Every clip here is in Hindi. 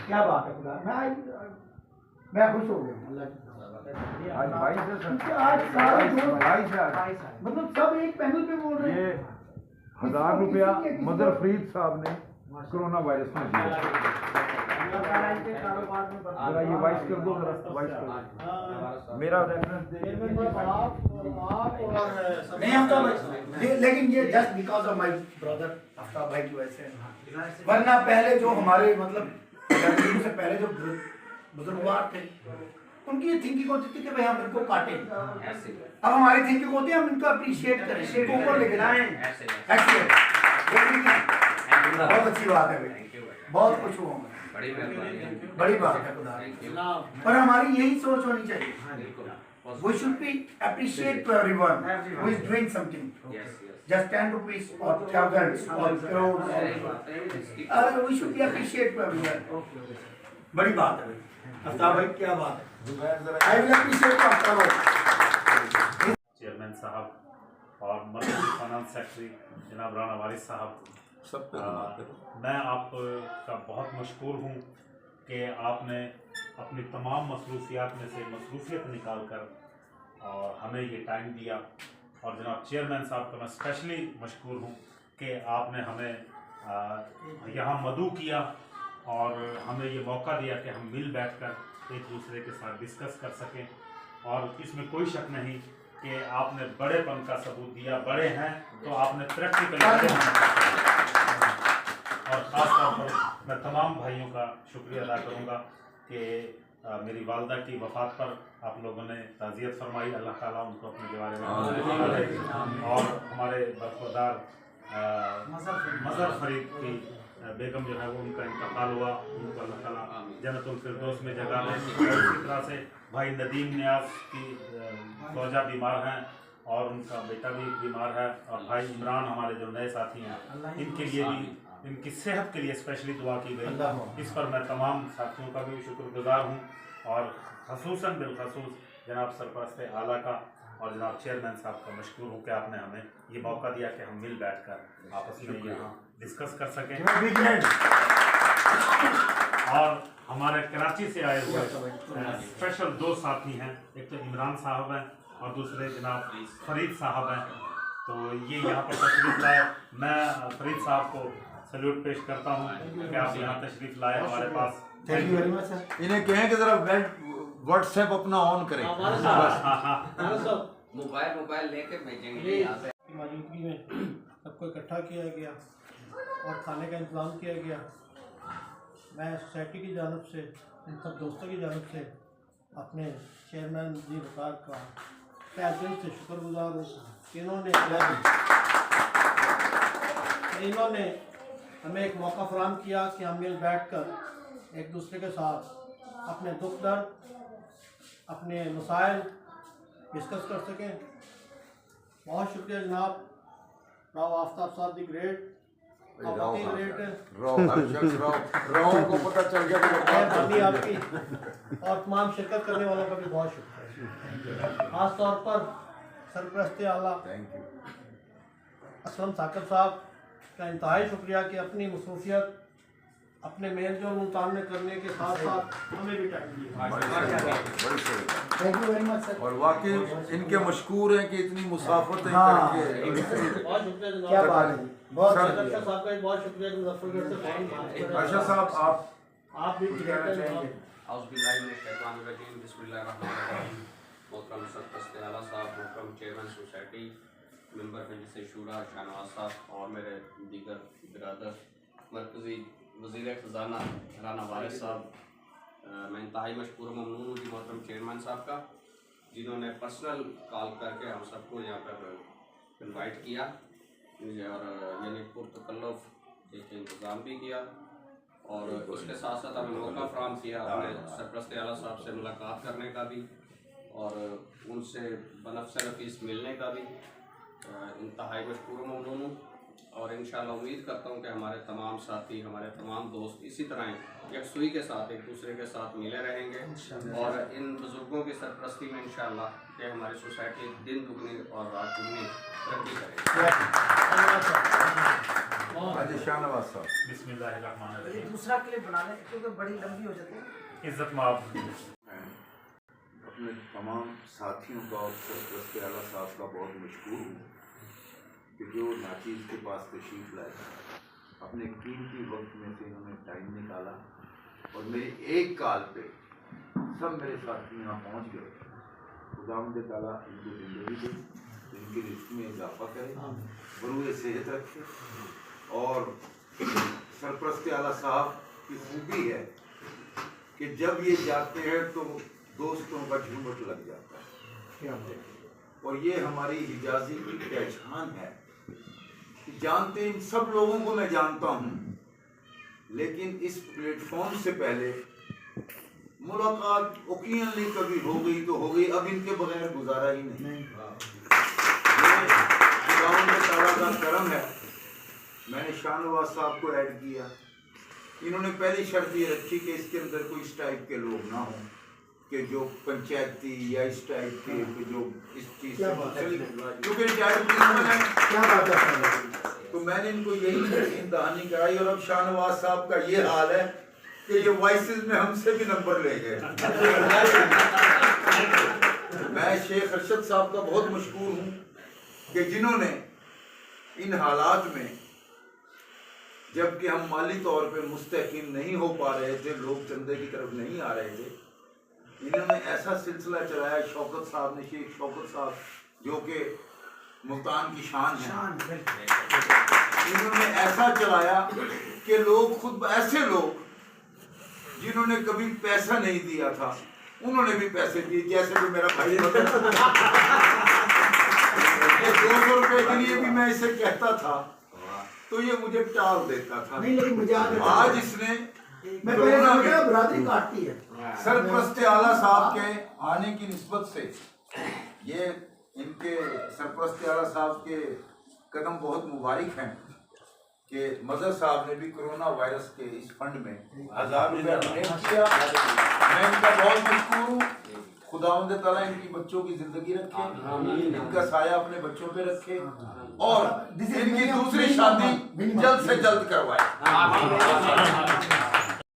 क्या बात है खुदा, मैं खुश हो गया अल्लाह की। आज 22 क्योंकि आज सारे दोस्त 22 मतलब सब एक पैनल पे बोल रहे ये हैं। 1000 रुपया मदर फरीद साहब ने कोरोना वायरस में दिया। जरा ये वाइस कर दो, जरा वाइस कर दो। मेरा रेफरेंस दे। नहीं आफ्ताब भाई, लेकिन ये just because of my brother Aftab भाई की वजह से, वरना पहले जो हमारे मतलब से पहले जो बुजुर्गवार थे उनकी ये थिंकिंग होती थी कि भाई हम इनको काटें। अब हमारी थिंकिंग होती है हम इनको अप्रिशिएट करें, इनको ऊपर लेके जाएं। बहुत अच्छी बात है भाई, बहुत खुश हुआ मैं, बड़ी बात है खुदा। पर हमारी यही सोच होनी चाहिए, we should be appreciate to everyone who is doing something. Just 10 rupees or thousands or crores. We should be appreciate to everyone. बड़ी बात है भाई आफ्ताब भाई, क्या बात है। I will appreciate आफ्ताब भाई। चेयरमैन साहब और मरकजी फाइनेंस सेक्रेटरी जनाब राना वारिस साहब, मैं आपका बहुत मशकूर हूँ कि आपने अपनी तमाम मसरूफियात में से मसरूफियत निकाल कर और हमें ये टाइम दिया। और जनाब चेयरमैन साहब का मैं स्पेशली मशकूर हूँ कि आपने हमें यहाँ मदऊ किया और हमें ये मौका दिया कि हम मिल बैठकर एक दूसरे के साथ डिस्कस कर सकें। और इसमें कोई शक नहीं कि आपने बड़ेपन का सबूत दिया, बड़े हैं तो आपने प्रैक्टिकली। और ख़ास तौर पर मैं तमाम भाइयों का शुक्रिया अदा करूँगा कि मेरी वालदा की वफ़ात पर आप लोगों ने ताज़ियत फरमाई। अल्लाह ताला उनको अपने दीवारे में, और हमारे बरखुरदार मज़हर फरीद की बेगम जो है वो उनका इंतकाल हुआ, उनको अल्लाह ताला जन्नतुल फिरदौस में जगह दें। और इसी तरह से भाई नदीम नियाज़ की फौजा बीमार हैं और उनका बेटा भी बीमार है, और भाई इमरान हमारे जो नए साथी हैं इनके लिए भी, इनकी सेहत के लिए स्पेशली दुआ की गई। इस पर मैं तमाम साथियों का भी शुक्रगुजार हूँ, और खसूसन बिलखसूस जनाब सरपरस्त आला का और जनाब चेयरमैन साहब का मशकूर हूँ कि आपने हमें ये मौका दिया कि हम मिल बैठकर आपस में यहाँ डिस्कस कर सकें। और हमारे कराची से आए हुए स्पेशल दो साथी हैं, एक तो इमरान साहब हैं और दूसरे जनाब फरीद साहब हैं। तो ये यहाँ पर तशरीफ़ लाए, मैं फरीद साहब को सल्यूट पेश करता हूँ कि आप यहाँ तशरीफ़ लाए हमारे पास। Thank you very much sir. इन्हें कहें कि जरा व्हाट्सएप अपना ऑन करें। मोबाइल लेके भेजेंगे यहाँ से। मौजूदगी में सबको इकट्ठा किया गया और खाने का इंतज़ाम किया गया। मैं सोसाइटी की जानब से, इन सब दोस्तों की जानब से अपने चेयरमैन जी वकार का तहे दिल से शुक्रगुजार हूँ कि इन्होंने हमें एक मौका फराहम किया कि हम मिल बैठ कर एक दूसरे के साथ अपने दुख दर्द, अपने मसाइल डिस्कस कर सकें। बहुत शुक्रिया जनाब राव आफ्ताब साहब दी ग्रेट को पता चल गया मेहरबानी आपकी, और तमाम शिरकत करने वालों का भी बहुत शुक्रिया। खास तौर पर सरपरस्त आला असलम साकिब साहब का इंतहाई शुक्रिया कि अपनी मसरूफियत, अपने मेल जोल मुतान करने के साथ साथ हमें भी टाइम दिया। Thank you very much sir. और वाकई इनके मशकूर हैं कि इतनी मुसाफत बहुत शुक्रिया जनाब, क्या बात है, बहुत अच्छा साहब का बहुत शुक्रिया कि मुजफ्फरगढ़ से फ़ौरन बात करें। अच्छा साहब आप भी कहना चाहेंगे? मोहतरम सरपरस्त आला साहब, मोहतरम चेयरमैन सोसाइटी, मेंबर मजलिस शूरा शाहनवाज साहब और मेरे दीगर बिरादर, मरकज़ी वज़ीर ख़ज़ाना राना वारिस साहब, मैं इंतहाई मशकूर ममनून हूँ जी मोहतरम चेयरमैन साहब का, जिन्होंने पर्सनल कॉल करके हम सबको यहाँ पर इनवाइट किया और यानी पुरतकल्लुफ़ एक इंतज़ाम भी किया। और उसके साथ साथ हमें मौका फराहम किया अपने सरपरस्त आला साहब से मुलाकात करने का भी और उनसे बनफ़्स नफ़ीस मिलने का भी। इंतहाई मशकूर ममनून हूँ और इंशाअल्लाह उम्मीद करता हूँ कि हमारे तमाम साथी, हमारे तमाम दोस्त इसी तरह यकसुई के साथ एक दूसरे के साथ मिले रहेंगे और इन बुज़ुर्गों की सरपरस्ती में इंशाअल्लाह कि हमारी सोसाइटी दिन दुगनी और रात दुगनी तरक्की करेगी। हाजी शाहनवाज साहब। बिस्मिल्लाहिर्रहमानिर्रहीम। दूसरा क्लिप बना लें क्योंकि बड़ी लंबी हो जाती है। इज्जत माफ। अपने तमाम साथियों का और सरपरस्त आला साहब का बहुत मशहूर हूँ कि जो नाचीज़ के पास तशरीफ़ लाए, अपने कीमती वक्त में से इन्होंने टाइम निकाला और मेरी एक कॉल पे सब मेरे साथी यहाँ पहुँच गए। खुदावंद ताला इनको ज़िंदगी दे, इनके रिस्क में इजाफा करे, बरूए सेहत रखे। और सरपरस्त आला साहब की खूबी है कि जब ये जाते हैं तो दोस्तों का झुमट लग जाता है, और ये हमारी हिजाजी की पहचान है कि जानते इन सब लोगों को मैं जानता हूँ, लेकिन इस प्लेटफॉर्म से पहले मुलाकात ओकेजनली कभी हो गई तो हो गई, अब इनके बगैर गुजारा ही नहीं। गाँव में ताला का करम है, मैंने शाहनवाज साहब को ऐड किया। इन्होंने पहली शर्त ये रखी कि इसके अंदर कोई इस टाइप के लोग ना हों कि जो पंचायती या इस टाइप के जो इस चीज़ से क्योंकि क्या बात है। तो मैंने इनको यही दहानी कराई और अब शाहनवाज साहब का ये हाल है कि ये वॉइसेस में हमसे भी नंबर ले गए। मैं शेख अरशद साहब का बहुत मशहूर हूँ कि जिन्होंने इन हालात में, जबकि हम माली तौर पे मुस्तहकिम नहीं हो पा रहे थे, लोग चंदे की तरफ नहीं आ रहे थे, इन्होंने ऐसा सिलसिला चलाया। शौकत साहब ने, शेख शौकत साहब जो कि मुल्तान की शान है, इन्होंने ऐसा चलाया कि लोग खुद, ऐसे लोग जिन्होंने कभी पैसा नहीं दिया था, उन्होंने भी पैसे दिए। जैसे कि मेरा भाई 200 रुपए के लिए भी मैं इसे कहता था तो ये मुझे टाल देता था। नहीं, लेकिन मुझे आज इसने बरादरी काटती है। सरपरस्त आला साहब के आने की निस्बत से ये इनके सरपरस्त आला साहब के कदम बहुत मुबारक हैं कि मजहर साहब ने भी कोरोना वायरस के इस फंड में 1000 रुपया डोनेट किया। मैं इनका बहुत मशहूर हूँ। खुदावंद ताला इनकी बच्चों की जिंदगी रखे, इनका साया अपने बच्चों पे रखे और इनकी दूसरी शादी जल्द से जल्द करवाए।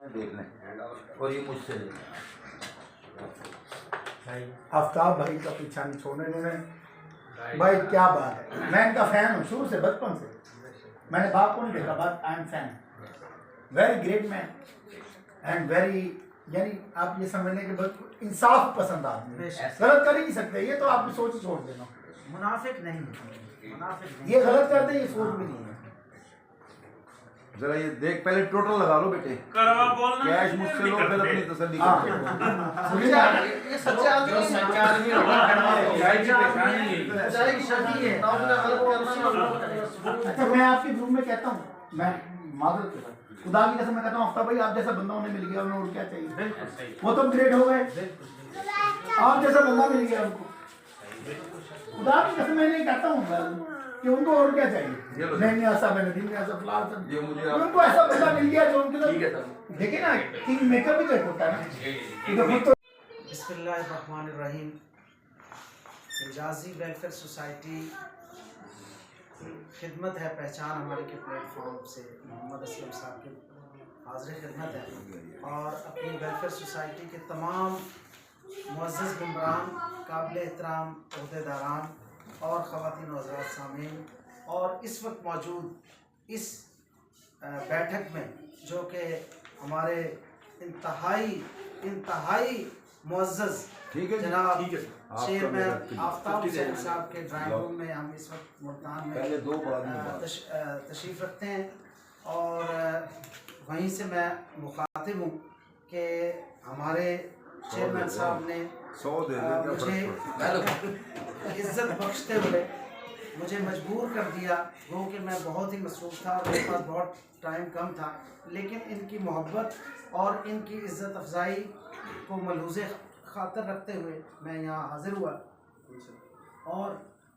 देख लें और ये मुझसे आफ्ताब भाई का पीछा नहीं छोड़ने इन्होंने। भाई क्या बात है, मैं इनका फैन हूँ शुरू से, बचपन से। मैंने बाप को नहीं देखा, बात I am fan. Very great man and very, यानी आप ये समझने के बाद इंसाफ पसंद आदमी, गलत कर ही नहीं सकते। ये तो आपकी सोच ही छोड़ देना, मुनाफिक नहीं, ये गलत करते, ये सोच भी नहीं है। जरा ये देख, पहले टोटल लगा लो बेटे, कैश मुझसे लो, फिर अपनी तसल्ली करो। ये सच्चे आदमी अच्छा, मैं आपके ग्रुप में कहता हूँ, मैं माजरत के साथ खुदा की कसम मैं कहता हूँ, आफ्ताब भाई आप जैसा बंदा उन्हें मिल गया, उन्हें और क्या चाहिए। वो तो ग्रेट हो गए, आप जैसा बंदा मिल गया उनको। खुदा की कसम मैं नहीं कहता हूँ कि उनको और क्या चाहिए। नहीं ऐसा, मैंने दिन में ऐसा फिलहाल उनको ऐसा बंदा मिल गया जो उनके साथ, देखिए ना, किंग मेकर भी तो होता है ना। बिस्मिल्लाहिर्रहमानिर्रहीम। हिजाजी वेलफेयर सोसाइटी खिदमत है, पहचान हमारे के प्लेटफॉर्म से मोहम्मद असलम साहब की हाजिर खिदमत है और अपनी वेलफेयर सोसाइटी के तमाम मुअज़्ज़ज़ मेंबरान, काबिल एहतराम अहदेदारान और ख़वातीन व हज़रात सामीन और इस वक्त मौजूद इस बैठक में जो कि हमारे इंतहाई मुअज़्ज़ज़ जनाब चेयरमैन आफ्ताब हुसैन साहब के ड्राइंग रूम में हम इस वक्त मुल्तान में तशरीफ़ रखते हैं और वहीं से मैं मुखातिब हूँ कि हमारे चेयरमैन साहब ने मुझे इज्जत बख्शते हुए मुझे मजबूर कर दिया, क्योंकि मैं बहुत ही मसरूफ़ था, मेरे पास बहुत टाइम कम था, लेकिन इनकी मोहब्बत और इनकी इज़्ज़त अफजाई को मलहूज़े खातर रखते हुए मैं यहाँ हाज़िर हुआ और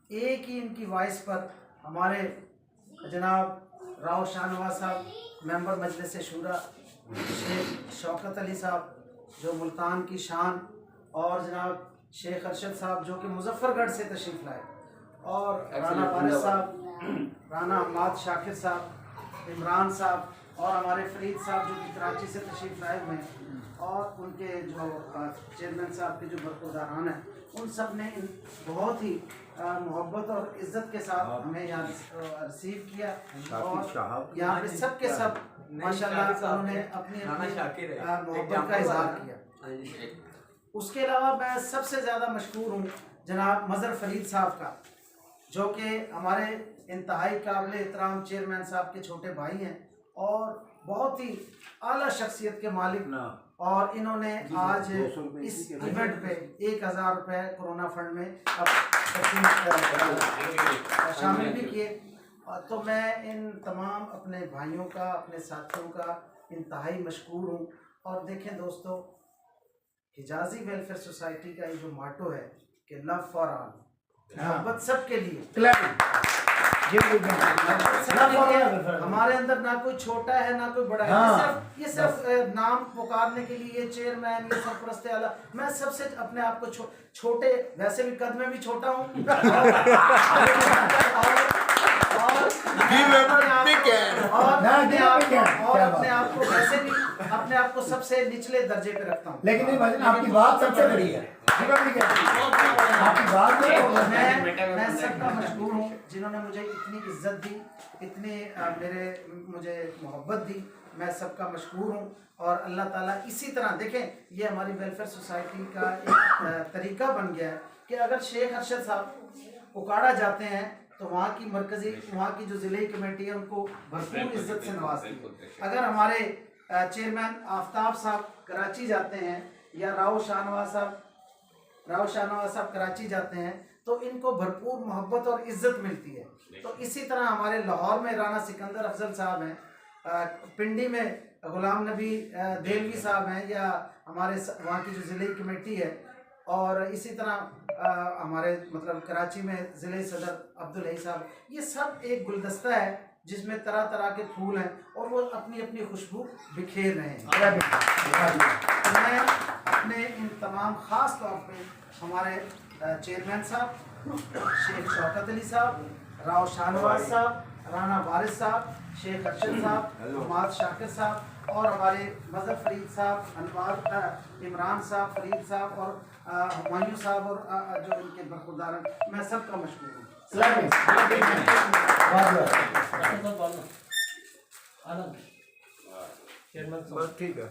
एक ही इनकी वॉइस पर हमारे जनाब राव शाहनवाज साहब, मेंबर मजलिस शूरा, शेख शौकत अली साहब जो मुल्तान की शान और जनाब शेख अरशद साहब जो कि मुजफ्फरगढ़ से तशरीफ़ लाए और राना वारिस साहब, राना अम्माद शाकिर साहब इमरान साहब और हमारे फरीद साहब जो कि कराची से तशरीफ़ लाए हुए हैं, और उनके जो चेयरमैन साहब के जो बरखुरदारान हैं, उन सब ने बहुत ही मोहब्बत और इज़्ज़त के साथ हमें यहाँ रिसीव किया। और यहाँ पे सब के सब माशाल्लाह उन्होंने अपनी मोहब्बत का इजहार किया। उसके अलावा मैं सबसे ज़्यादा मशहूर हूँ जनाब मज़हर फरीद साहब का, जो कि हमारे इंतहाई काबिल एहतराम चेयरमैन साहब के छोटे भाई हैं और बहुत ही आला शख्सियत के मालिक। और इन्होंने आज इस इवेंट पे 1000 रुपये कोरोना फंड में शामिल भी किए। तो मैं इन तमाम अपने भाइयों का, अपने साथियों का इंतहाई मशकूर हूँ। और देखें दोस्तों, हिजाजी वेलफेयर सोसाइटी का ये जो माटो है कि लव फॉर ऑल, मोहब्बत सबके लिए। हमारे अंदर ना कोई छोटा है ना कोई बड़ा है, ये सिर्फ नाम पुकारने के लिए ये चेयरमैन, ये सरपरस्त आला। मैं सबसे अपने आप को छोटे, वैसे भी कद में भी छोटा हूँ और अपने आप को वैसे भी अपने आप को सबसे निचले दर्जे पे रखता हूँ। लेकिन नहीं भाई, आपकी बात सबसे बड़ी है। आपकी बात मैं सबका मशहूर हूँ जिन्होंने मुझे इतनी इज्जत दी, इतनी मुझे मोहब्बत दी। मैं सबका मशहूर हूँ। और अल्लाह ताला इसी तरह देखें, ये हमारी वेलफेयर सोसाइटी का एक तरीका बन गया है कि अगर शेख अरशद साहब उकाड़ा जाते हैं तो वहाँ की मरकजी, वहाँ की जो ज़िले कमेटी है उनको भरपूर इज्जत से नवाजती है। अगर हमारे चेयरमैन आफ्ताब साहब कराची जाते हैं या राव शाहनवाज साहब कराची जाते हैं तो इनको भरपूर मोहब्बत और इज्जत मिलती है। तो इसी तरह हमारे लाहौर में राना सिकंदर अफजल साहब हैं, पिंडी में गुलाम नबी देलवी साहब हैं, या हमारे वहाँ की जो ज़िले कमेटी है। और इसी तरह हमारे मतलब कराची में ज़िले सदर अब्दुल हई साहब, ये सब एक गुलदस्ता है जिसमें तरह तरह के फूल हैं और वो अपनी अपनी खुशबू बिखेर रहे हैं। मैं अपने इन तमाम ख़ास तौर पे हमारे चेयरमैन साहब शेख शौकत अली साहब, राव शाहनवाज साहब, राना वारिस साहब, शेख अरशद साहब, हमाद शाकिर साहब और हमारे मज़हर फरीद साहब, अनवार इमरान साहब, फरीद साहब और हुमायूं साहब और जो इनके बरखुरदार हैं, मैं सबका मशहूर हूँ। ठीक है।